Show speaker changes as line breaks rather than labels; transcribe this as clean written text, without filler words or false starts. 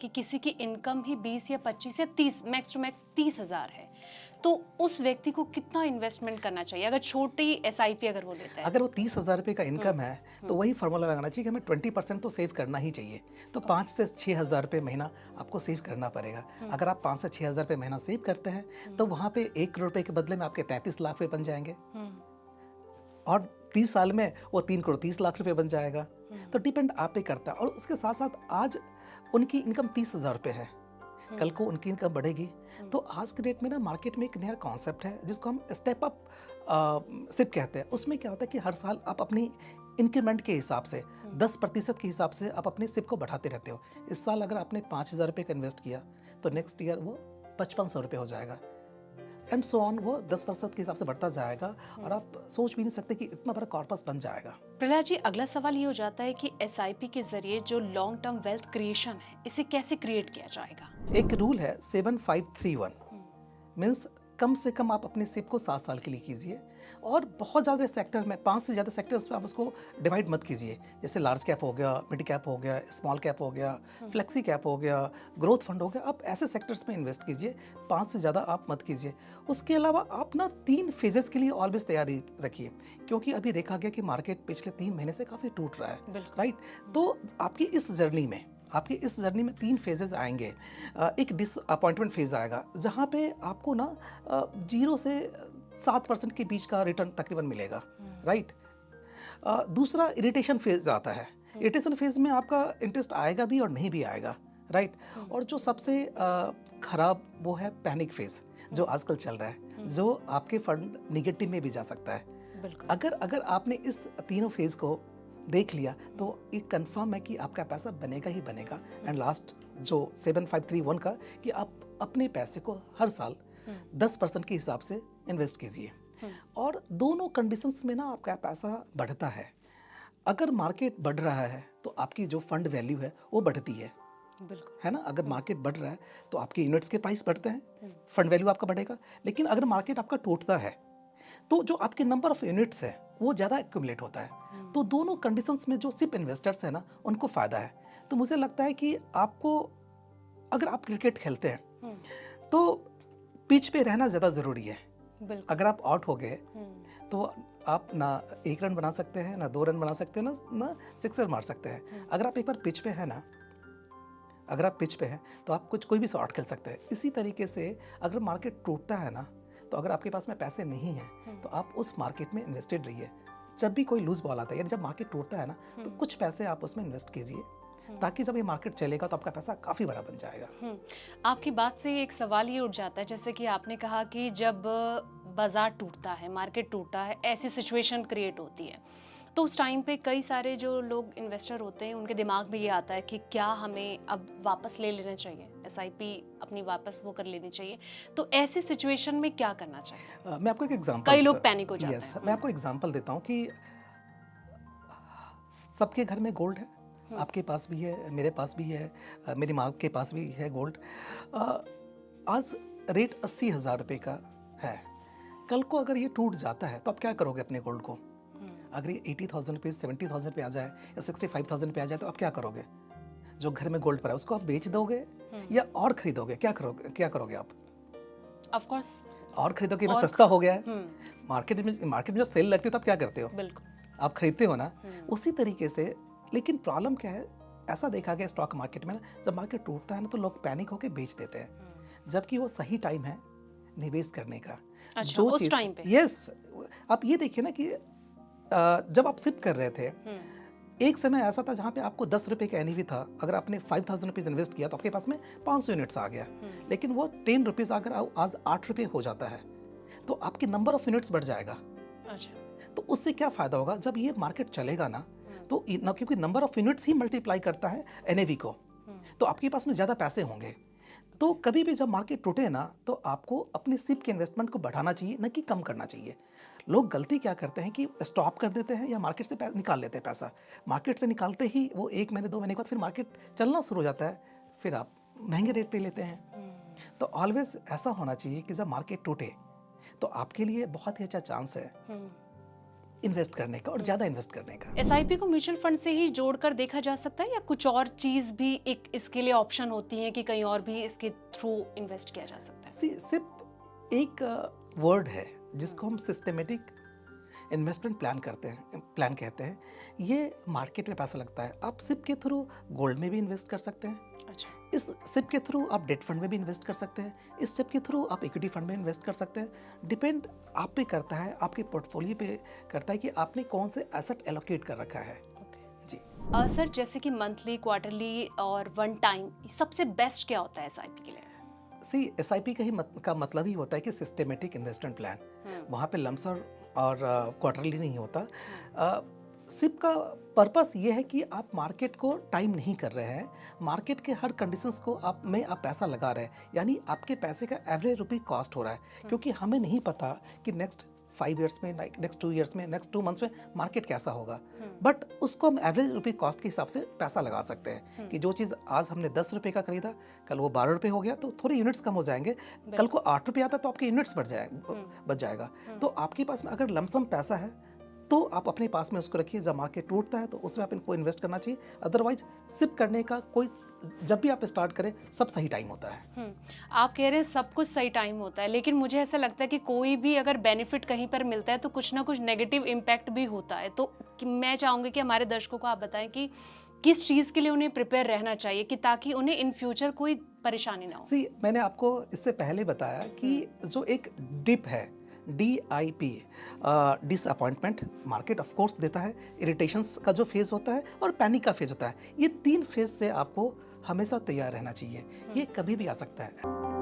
कि किसी की इनकम ही 20 या 25 या 30 मैक्स टू मैक्स 30,000 है, तो उस व्यक्ति को कितना इन्वेस्टमेंट करना चाहिए अगर छोटी एसआईपी अगर वो लेता है?
अगर वो 30,000 रुपये का इनकम है तो वही फार्मूला लगाना चाहिए कि हमें 20% तो सेव करना ही चाहिए। तो 5 से 6,000 रुपये महीना आपको सेव करना पड़ेगा। अगर आप 5 से 6,000 रुपये महीना सेव करते हैं तो वहाँ पे 1 करोड़ रुपये के बदले में आपके 33 लाख रुपये बन जाएंगे और 30 साल में वो 3 करोड़ 30 लाख रुपये बन जाएगा। तो डिपेंड आप पे करता है। और उसके साथ साथ आज उनकी इनकम 30,000 रुपये है, कल को उनकी इनकम बढ़ेगी। तो आज के डेट में ना मार्केट में एक नया कॉन्सेप्ट है जिसको हम स्टेप अप सिप कहते हैं। उसमें क्या होता है कि हर साल आप अपनी इंक्रीमेंट के हिसाब से 10% के हिसाब से आप अपने सिप को बढ़ाते रहते हो। इस साल अगर आपने 5,000 रुपये का इन्वेस्ट किया तो नेक्स्ट ईयर वो 5,500 रुपये हो जाएगा एंड सो ऑन। वो 10% के हिसाब से बढ़ता जाएगा और आप सोच भी नहीं सकते कि इतना बड़ा कॉर्पस बन जाएगा।
प्रहलाद जी, अगला सवाल ये हो जाता है कि एसआईपी के जरिए जो लॉन्ग टर्म वेल्थ क्रिएशन है इसे कैसे क्रिएट किया जाएगा?
एक रूल है 7531 मीन्स कम से कम आप अपने सिप को 7 साल के लिए कीजिए और बहुत ज़्यादा सेक्टर में 5 से ज़्यादा सेक्टर्स में आप उसको डिवाइड मत कीजिए। जैसे लार्ज कैप हो गया, मिड कैप हो गया, स्मॉल कैप हो गया, फ्लेक्सी कैप हो गया, ग्रोथ फंड हो गया। आप ऐसे सेक्टर्स में इन्वेस्ट कीजिए, 5 से ज़्यादा आप मत कीजिए। उसके अलावा आप ना 3 फेजेस के लिए ऑलवेज तैयारी रखिए, क्योंकि अभी देखा गया कि मार्केट पिछले 3 महीने से काफ़ी टूट रहा है, राइट। तो आपकी इस जर्नी में 3 फेजेस आएंगे। एक डिसअपॉइंटमेंट फेज आएगा जहाँ पे आपको ना 0 से 7% के बीच का रिटर्न तकरीबन मिलेगा, राइट। दूसरा इरिटेशन फेज आता है। इरिटेशन फेज में आपका इंटरेस्ट आएगा भी और नहीं भी आएगा, राइट। और जो सबसे खराब वो है पैनिक फेज जो आजकल चल रहा है, जो आपके फंड निगेटिव में भी जा सकता है। अगर आपने इस तीनों फेज को देख लिया तो एक कंफर्म है कि आपका पैसा बनेगा ही बनेगा। एंड लास्ट जो 7531 का कि आप अपने पैसे को हर साल 10% के हिसाब से इन्वेस्ट कीजिए और दोनों कंडीशंस में ना आपका पैसा बढ़ता है। अगर मार्केट बढ़ रहा है तो आपकी जो फंड वैल्यू है वो बढ़ती है, है ना। अगर मार्केट बढ़ रहा है तो आपके यूनिट्स के प्राइस बढ़ते हैं, फंड वैल्यू आपका बढ़ेगा। लेकिन अगर मार्केट आपका टूटता है तो जो आपके नंबर ऑफ यूनिट्स है वो ज़्यादा एक्यूमुलेट होता है। तो दोनों कंडीशंस में जो सिर्फ इन्वेस्टर्स हैं ना उनको फ़ायदा है। तो मुझे लगता है कि आपको अगर आप क्रिकेट खेलते हैं तो पिच पे रहना ज़्यादा ज़रूरी है। अगर आप आउट हो गए तो आप ना 1 रन बना सकते हैं, ना 2 रन बना सकते हैं, ना सिक्सर मार सकते हैं। अगर आप एक बार पिच पे है ना, अगर आप पिच पे हैं तो आप कोई भी शॉट खेल सकते हैं। इसी तरीके से अगर मार्केट टूटता है ना तो अगर आपके पास में पैसे नहीं हैं तो आप उस मार्केट में इन्वेस्टेड रहिए। जब भी कोई लूज बॉल आता है, यानी जब मार्केट टूटता है ना तो कुछ पैसे आप उसमें इन्वेस्ट कीजिए ताकि जब ये मार्केट चलेगा तो आपका पैसा काफ़ी बड़ा बन जाएगा।
आपकी बात से एक सवाल ये उठ जाता है, जैसे कि आपने कहा कि जब बाजार टूटता है, मार्केट टूटता है, ऐसी सिचुएशन क्रिएट होती है तो उस टाइम पे कई सारे जो लोग इन्वेस्टर होते हैं उनके दिमाग में ये आता है कि क्या हमें अब वापस ले लेना चाहिए, एसआईपी अपनी वापस वो कर लेनी चाहिए। तो ऐसी सिचुएशन में क्या करना चाहिए?
मैं आपको एक एग्जांपल,
कई लोग पैनिक हो जाते हैं।
मैं आपको एग्जांपल देता हूँ कि सबके घर में गोल्ड है, आपके पास भी है, मेरे पास भी है, मेरी माँ के पास भी है गोल्ड। आज रेट 80,000 रुपये का है। कल को अगर ये टूट जाता है तो आप क्या करोगे अपने गोल्ड को? अगर ये 80,000 रुपये 70,000 पे आ जाए या 65,000 पे आ जाए तो आप क्या करोगे? जो घर में गोल्ड पड़ा है उसको आप बेच दोगे या और खरीदोगे? क्या करोगे आप?
ऑफ कोर्स
और खरीदोगे, मैं सस्ता हो गया है। मार्केट में जब सेल लगती है तो आप क्या करते हो?
बिल्कुल
आप खरीदते हो ना। उसी तरीके से, लेकिन प्रॉब्लम क्या है, ऐसा देखा गया स्टॉक मार्केट में ना, जब मार्केट टूटता है ना तो लोग पैनिक होकर बेच देते हैं, जबकि वो सही टाइम है निवेश करने का।
अच्छा,
जो
उस टाइम पे?
यस, आप ये देखिए ना कि जब आप सिप कर रहे थे एक समय ऐसा था जहाँ पे आपको 10 रुपये का एनईवी था। अगर आपने 5,000 रुपीज़ इन्वेस्ट किया तो आपके पास में 500 यूनिट्स आ गया। लेकिन वो 10 रुपीज़ अगर आज 8 रुपये हो जाता है तो आपकी नंबर ऑफ यूनिट्स बढ़ जाएगा।
अच्छा,
तो उससे क्या फ़ायदा होगा जब ये मार्केट चलेगा ना, तो ना, क्योंकि number of units he multiply करता है एनएवी को, तो आपके पास में ज़्यादा पैसे होंगे। तो कभी भी जब मार्केट टूटे ना तो आपको अपने सिप के इन्वेस्टमेंट को बढ़ाना चाहिए, न कि कम करना चाहिए। लोग गलती क्या करते हैं कि स्टॉप कर देते हैं या मार्केट से निकाल लेते हैं पैसा। मार्केट से निकालते ही वो 1 महीने 2 महीने के बाद फिर मार्केट चलना शुरू हो जाता है, फिर आप महंगे रेट पे लेते हैं। तो ऑलवेज ऐसा होना चाहिए कि जब मार्केट टूटे तो आपके लिए बहुत ही अच्छा चांस है इन्वेस्ट करने का और ज़्यादा इन्वेस्ट करने का।
एसआईपी को म्यूचुअल फंड से ही जोड़कर देखा जा सकता है या कुछ और चीज भी एक इसके लिए ऑप्शन होती है कि कहीं और भी इसके थ्रू इन्वेस्ट किया जा सकता है?
सिर्फ एक वर्ड है जिसको हम सिस्टमेटिक इन्वेस्टमेंट प्लान कहते हैं। ये मार्केट में पैसा लगता है। आप सिप के थ्रू गोल्ड में भी इन्वेस्ट कर सकते हैं,
अच्छा,
इस सिप के थ्रू आप डेट फंड में भी इन्वेस्ट कर सकते हैं, इस सिप के थ्रू आप इक्विटी फंड में इन्वेस्ट कर सकते हैं। डिपेंड आप पे करता है, आपके पोर्टफोलियो पे करता है कि आपने कौन से एसेट एलोकेट कर रखा है। जी
सर, जैसे कि मंथली, क्वार्टरली और वन टाइम, सबसे बेस्ट क्या होता है एसआईपी के लिए?
एसआईपी का मतलब ही होता है कि सिस्टमेटिक इन्वेस्टमेंट प्लान। वहाँ पे लमसम और क्वार्टरली नहीं होता। सिप का पर्पस ये है कि आप मार्केट को टाइम नहीं कर रहे हैं, मार्केट के हर कंडीशंस को आप पैसा लगा रहे हैं, यानी आपके पैसे का एवरेज रुपी कॉस्ट हो रहा है। क्योंकि हमें नहीं पता कि नेक्स्ट 5 ईयर्स में, नेक्स्ट 2 ईयर्स में, नेक्स्ट 2 मंथ्स में मार्केट कैसा होगा, बट उसको हम एवरेज रुपी कॉस्ट के हिसाब से पैसा लगा सकते हैं कि जो चीज़ आज हमने 10 रुपये का खरीदा, कल वो 12 रुपये हो गया तो थोड़े यूनिट्स कम हो जाएंगे, कल को 8 रुपये आता तो आपके यूनिट्स बच जाएगा। तो आपके पास में अगर लमसम पैसा है तो आप अपने पास में उसको रखिए, जब मार्केट टूटता है तो उसमें आप इनको इन्वेस्ट करना चाहिए। अदरवाइज सिप करने का जब भी आप स्टार्ट करें सब सही टाइम होता है।
आप कह रहे हैं सब कुछ सही टाइम होता है, लेकिन मुझे ऐसा लगता है कि कोई भी अगर बेनिफिट कहीं पर मिलता है तो कुछ ना कुछ नेगेटिव इम्पैक्ट भी होता है। तो मैं चाहूँगी कि हमारे दर्शकों को आप बताएं कि किस चीज़ के लिए उन्हें प्रिपेयर रहना चाहिए कि ताकि उन्हें इन फ्यूचर कोई परेशानी ना हो।
मैंने आपको इससे पहले बताया कि जो एक डिप है, DIP, disappointment, market of course देता है, इरिटेशंस का जो फेज होता है और पैनिक का फेज होता है। ये 3 फेज से आपको हमेशा तैयार रहना चाहिए, ये कभी भी आ सकता है।